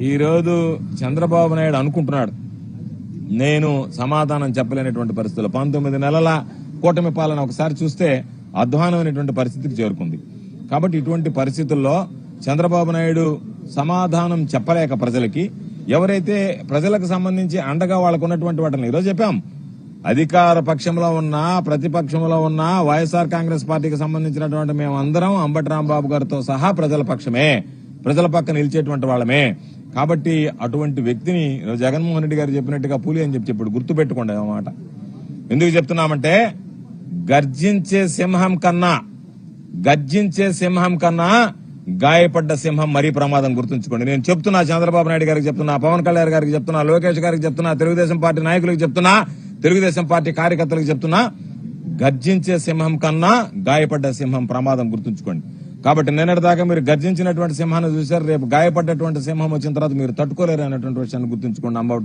ఈరోజు చంద్రబాబు నాయుడు అనుకుంటున్నాడు నేను సమాధానం చెప్పలేనటువంటి పరిస్థితుల్లో 19 నెలల కూటమి పాలన ఒకసారి చూస్తే అధ్వానమైనటువంటి పరిస్థితికి చేరుకుంది. కాబట్టి ఇటువంటి పరిస్థితుల్లో చంద్రబాబు నాయుడు సమాధానం చెప్పలేక ప్రజలకి ఎవరైతే ప్రజలకు సంబంధించి అండగా వాళ్ళకు ఉన్నటువంటి వాటిని ఈరోజు చెప్పాం, అధికార పక్షంలో ఉన్నా ప్రతిపక్షంలో ఉన్నా వైఎస్ఆర్ కాంగ్రెస్ పార్టీకి సంబంధించినటువంటి మేమందరం అంబటి రాంబాబు గారితో సహా ప్రజల పక్షమే, ప్రజల పక్క నిలిచేటువంటి వాళ్ళమే. కాబట్టి అటువంటి వ్యక్తిని జగన్మోహన్ రెడ్డి గారు చెప్పినట్టుగా పూలి అని చెప్పి గుర్తుపెట్టుకోండి అన్నమాట. ఎందుకు చెప్తున్నామంటే గర్జించే సింహం కన్నా గాయపడ్డ సింహం మరీ ప్రమాదం, గుర్తుంచుకోండి. నేను చెప్తున్నా, చంద్రబాబు నాయుడు గారికి చెప్తున్నా, పవన్ కళ్యాణ్ గారికి చెప్తున్నా, లోకేష్ గారికి చెప్తున్నా, తెలుగుదేశం పార్టీ నాయకులకు చెప్తున్నా, తెలుగుదేశం పార్టీ కార్యకర్తలకు చెప్తున్నా, గర్జించే సింహం కన్నా గాయపడ్డ సింహం ప్రమాదం, గుర్తుంచుకోండి. కాబట్టి నిన్నటిదాకా మీరు గర్జించినటువంటి సింహాన్ని చూశారు, రేపు గాయపడ్డటువంటి సింహం వచ్చిన తర్వాత మీరు తట్టుకోలేరు అన్నటువంటి విషయాన్ని గుర్తుంచుకోండి.